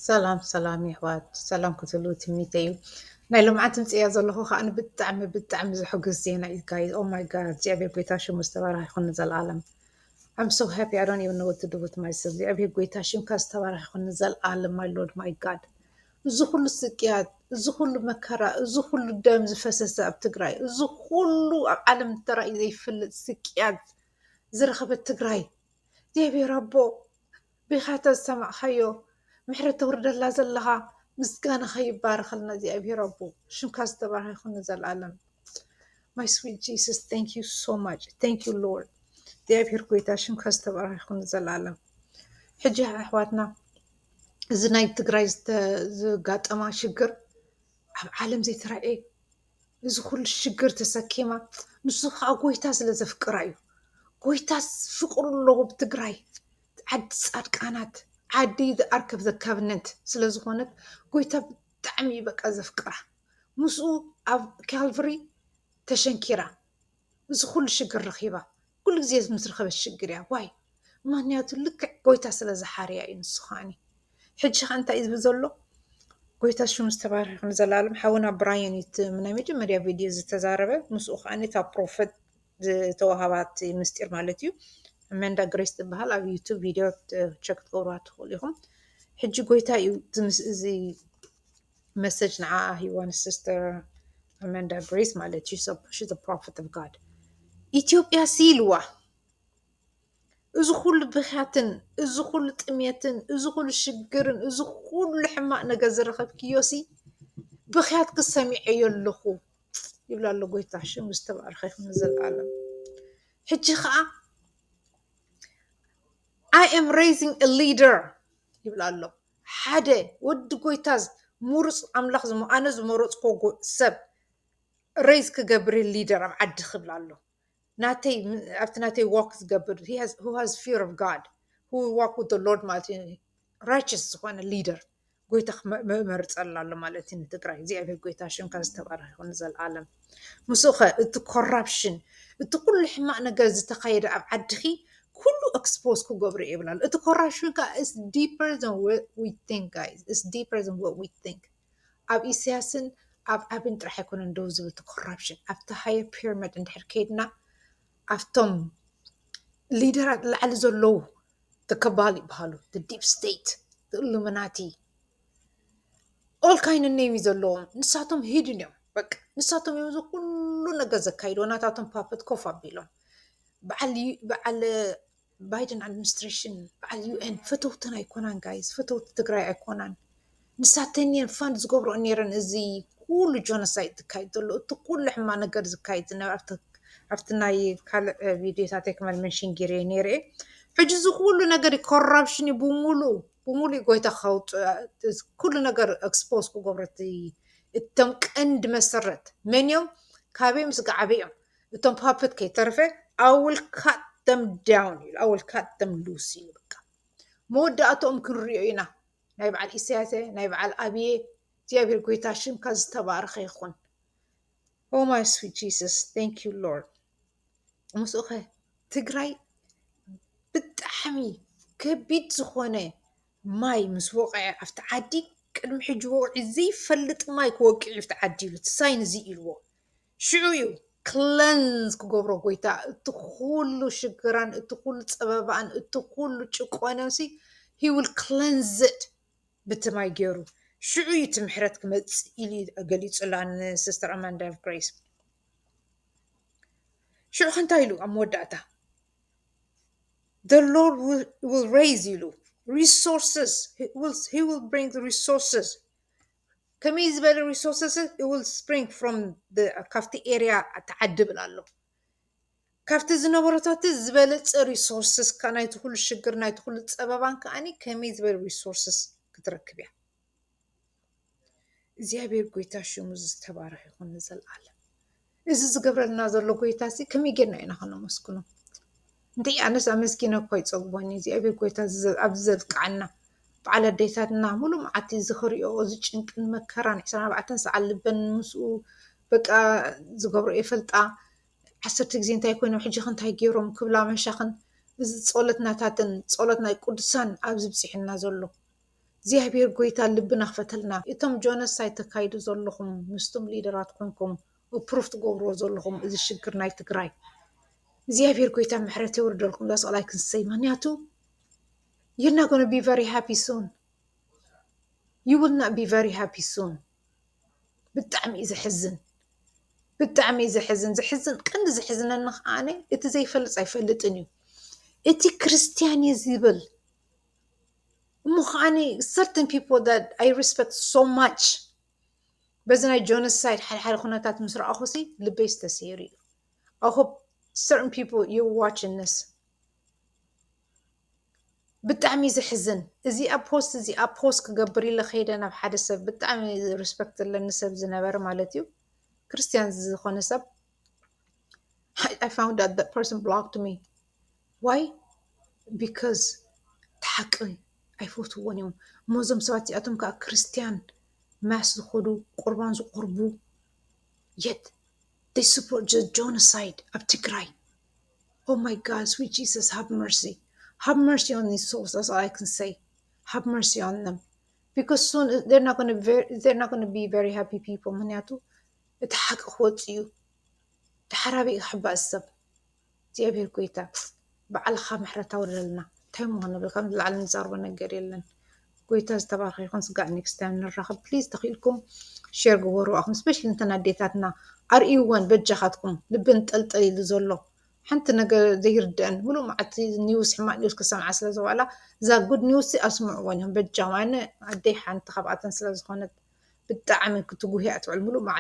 ሰላም ሰላም ይሕዋት ሰላም ክትሉ ትሚተዩ ናይ ልምዓት ምፅያ ዘለኹ ከዓ ብጣዕሚ ዝሕግዝ ዜና እዩ ጋይዝ ኦ ማይ ጋድ እግዚኣብሔር ጎይታ ሽሙ ዝተባረኸ ይኹን ንዘለኣለም I'm so happy. I don't even know what to do with myself. እግዚአብሔር ጎይታ ሽምካ ዝተባረኸ ይኹን ንዘለኣለም my lord my god እዚ ኩሉ ስቅያት እዚ ኩሉ መከራ እዚ ኩሉ ደም ዝፈሰሰ ኣብ ትግራይ እዚ ኩሉ ኣብ ዓለም ተራእዩ ዘይፍልጥ ስቅያት ዝረኸበት ትግራይ እግዚአብሔር ኣቦ ብኻተ ዝሰማዕኻዮ ምሕረት ተውርደላ ዘለኻ ምስጋና ኸይባረኸልና እግዚአብሔር ኣቦ ሽምካ ዝተባረኸ ይኹን ንዘለኣለም my sweet Jesus thank you so much thank you Lord እግዚአብሔር ጎይታ ሽምካ ዝተባረኸ ይኹን ንዘለኣለም ሕጂ ኣሕዋትና እዚ ናይ ትግራይ ዝጋጠማ ሽግር ኣብ ዓለም ዘይተረኣየ እዚ ኩሉ ሽግር ተሰኪማ ንሱ ከዓ ጎይታ ስለ ዘፍቅራ እዩ ጎይታ ፍቅሩ ኣለዎ ብትግራይ ዓዲ ፃድቃናት ዓዲ ዝኣርክብ ዘካብነት ስለ ዝኾነት ጎይታ ብጣዕሚ በቃ ዘፍቅራ ምስኡ ኣብ ካልቨሪ ተሸንኪራ እዚ ኩሉ ሽግር ረኺባ ኩሉ ግዜ ምስ ረኸበት ሽግር እያ ዋይ ምክንያቱ ልክዕ ጎይታ ስለ ዝሓርያ እዩ ንሱ ከዓኒ ሕጂ ከዓ እንታይ እዩ ዝብል ዘሎ ጎይታ ሽሙ ዝተባረኸ ይኹን ንዘለኣለም ሓውና ብራያን እቲ ናይ መጀመርያ ቪድዮ ዝተዛረበ ምስኡ ከዓ ካብ ፕሮፌት ዝተዋሃባት ምስጢር ማለት እዩ ኣመንዳ ግሬስ ትበሃል ኣብ ዩቱብ ቪድዮ ቸክ ክትገብርዋ ትኽእሉ ኢኹም ሕጂ ጎይታ እዩ እዚ መሰጅ ንዓ ሂዋን ሲስተር ኣመንዳ ግሬስ ማለት እዩ she's a prophet of God ኢትዮጵያ ሲልዋ እዚ ኩሉ ብኽያትን እዚ ኩሉ ጥሜትን እዚ ኩሉ ሽግርን እዚ ኩሉ ሕማቅ ነገር ዝረኸብክዮሲ ብኽያት ክሰሚዐዮ ኣለኹ ይብላ ኣሎ ጎይታ ሽሙ ዝተባረኸ ይኹን ንዘለኣለም ሕጂ ከዓ I am raising a leader ይብላ ኣሎ ሓደ ወዲ ጎይታ ሙሩፅ ኣምላኽ ኣነ ዝመረፅኮ ሰብ ሬይዝ ክገብር ሊደር ኣብ ዓዲ ክብላ ኣሎ ናተይ ኣብቲ ናተይ ዋክ ዝገብር who has fear of God who will walk with the Lord ማለት እዩ righteous ዝኾነ ሊደር ጎይታ ክመርፀላ ኣሎ ማለት እዩ ንትግራይ እግዚኣብሔር ጎይታ ሽምካ ዝተባረኸ ይኹን ንዘለኣለም ምስኡ ኸ እቲ ኮራፕሽን እቲ ኩሉ ሕማቅ ነገር ዝተኻየደ ኣብ ዓድኺ ኩሉ ኤክስፖዝ ክገብሩ ይብላ ኣሎ እቲ ኮራፕሽን ከዓ is deeper than what we think guys is deeper than what we think ኣብ ኢሳያስን ኣብ ኣብን ጥራሕ ኣይኮነን ደው ዝብል እቲ ኮራፕሽን ኣብቲ ሃየር ፒራሚድ እንድሕር ከይድና ኣብቶም ሊደራት ላዕሊ ዘለዉ ተከባል ይበሃሉ the deep state the illuminati all kind of name ዘለዎም ንሳቶም ሂድን እዮም በቃ ንሳቶም እዮም ኩሉ ነገር ዘካይድዎ ናታቶም ፓፐት ኮፍ ኣቢሎም በዓል ባይደን ኣድሚኒስትሬሽን በዓል ዩኤን ፈተውትን ኣይኮናን ጋይዝ ፈተውቲ ትግራይ ኣይኮናን ንሳተን እየን ፋንድ ዝገብሮ ነይረን እዚ ኩሉ ጆኖሳይድ ዝካይድ ዘሎ እቲ ኩሉ ሕማቅ ነገር ዝካይድ ዝነበረ ኣብቲ ናይ ካልእ ቪድዮታት ክመል መንሽን ገይረ ነይረ ሕጂ እዚ ኩሉ ነገር ኮራፕሽን ብሙሉእ ጎይታ ከውፅእ ኩሉ ነገር ኤክስፖዝ ክገብረት እቶም ቀንዲ መሰረት መን እዮም ካበይ ምስ ገዓበዮም እቶም ፓፐት ከይተረፈ I will cut them down I will cut them loose በቃ መወዳእቶም ክንሪኦ ኢና ናይ በዓል ኢሳያስ ናይ በዓል ኣብየ እግዚአብሔር ጎይታ ሽምካ ዝተባረኸ ይኹን oh my sweet Jesus thank you Lord ምስኡ ኸ ትግራይ ብጣዕሚ ከቢድ ዝኾነ ማይ ምስ ወቕዐ ኣብቲ ዓዲ ቅድሚ ሕጂ ወቕዒ ዘይፈልጥ ማይ ክወቅዕ ኣብቲ ዓዲ ኢሉ እቲ ሳይን እዚ ኢልዎ ሽዑ እዩ ክለንዝ ክገብሮ ጎይታ እቲ ኩሉ ሽግራን እቲ ኩሉ ፀበባን እቲ ኩሉ ጭቆናሲ he will cleanse it በቲ ማይ ገይሩ ሽዑ እዩ እቲ ምሕረት ክመፅእ ኢሉ ገሊፁላ ንሲስተር ኣማንዳ ግሬስ ሽዑ እንታይ ኢሉ ኣብ መወዳእታ the Lord will raise ኢሉ resources he will bring the resources ከመይ ዝበለ resources it will spring from the ካፍቲ ኤርያ ተዓዲ ብላ ኣሎ ካብቲ ዝነበረታት ዝበለፀ resources ናይቲ ኩሉ ሽግር ናይቲ ኩሉ ፀበባን ከዓኒ ከመይ ዝበለ resources ክትረክብ እያ እግዚአብሔር ጎይታ ሽሙ ዝተባረኸ ይኹን ንዘለኣለም እዚ ዝገብረልና ዘሎ ጎይታ እዚ ከመይ ጌርና ኢና ክነመስግኖ እንታይ ኣነስ ኣመስኪነ እኮ ይፀግቦኒ እግዚአብሔር ጎይታ ኣብዚ ዘብቅዓና በዓል ኣዴታትና ሙሉእ መዓልቲ ዝኽሪኦ ዝጭንቅን መከራን 24 ሰዓት ልበን ምስኡ በቃ ዝገብሮ የፈልጣ 10 ግዜ እንታይ ኮይኖም ሕጂ እንታይ ገይሮም ክብላ መሻኽን እዚ ጸሎትናታትን ጸሎት ናይ ቅዱሳን ኣብዚ ብፅሕና ዘሎ እግዚኣብሔር ጎይታ ልብና ክፈተልና እቶም ጆኖሳይድ ተካይዱ ዘለኹም ምስቶም ሊደራት ኮንኩም ፕሩፍ ትገብርዎ ዘለኹም እዚ ሽግር ናይ ትግራይ እግዚኣብሔር ጎይታ ምሕረት የውርደልኩም ዳስ all I can say ምክንያቱ you're not going to be very happy soon you will not be very happy soon ብጣዕሚ እዩ ዘሕዝን ብጣዕሚ እዩ ዘሕዝን ቀንዲ ዘሕዝነኒ ከዓነ እቲ ዘይፈልጥ ኣይፈልጥን እዩ እቲ ክርስቲያን እዩ ዝብል እሞ ከዓነ certain people that I respect so much በዚ ናይ ጆኖሳይድ ሓደ ኩነታት ምስ ረኣኹሲ ልበይ ዝተሰይሩ እዩ I hope certain people you're watching this ብጣዕሚ ዘሕዝን እዚ ኣብ ፖስት ክገብር ኢለ ከይደ ናብ ሓደ ሰብ ብጣዕሚ ሪስፔክት ዘለኒ ሰብ ዝነበረ ማለት እዩ ክርስቲያን ዝኾነ ሰብ I found out that person blocked me why because ተሓቂ ኣይፈትዎን እዮም ሞዞም ሰባት እዚኣቶም ከዓ ክርስቲያን ማስ ዝኸዱ ቁርባን ዝቆርቡ yet they support just genocide of Tigray oh my God sweet Jesus have mercy on these souls that's all I can say have mercy on them because soon they're not going to be very happy people ምክንያቱ እቲ ሓቂ ክወፅእ እዩ ተሓራቢ ክሕባእ ሰብ እግዚኣብሔር ጎይታ በዓልኻ ምሕረት ኣውርደልና እንታይ ምኾነ ንብል ከም ዝለዓለ ንዛርቦ ነገር የለን ጎይታ ዝተባረኸ ይኹን ስጋዕ ኔክስት ታይም ንራኸብ ፕሊዝ ተኽኢልኩም ሼር ግበሩ ኣኹም ስፔሻሊ እንተን ኣዴታትና ኣርእይወን በጃኻትኩም ልብን ጠልጠል ኢሉ ዘሎ ሓንቲ ነገር ዘይርድአን ሙሉእ መዓልቲ ኒውስ ሕማቅ ኒውስ ክሰምዓ ስለ ዝዋዕላ እዛ ጉድ ኒውስ ኣስምዕዎን እዮም በጃ ማነ ኣደይ ሓንቲ ካብኣተን ስለ ዝኾነት ብጣዕሚ ክትጉህያ ትውዕል ሙሉእ መዓልቲ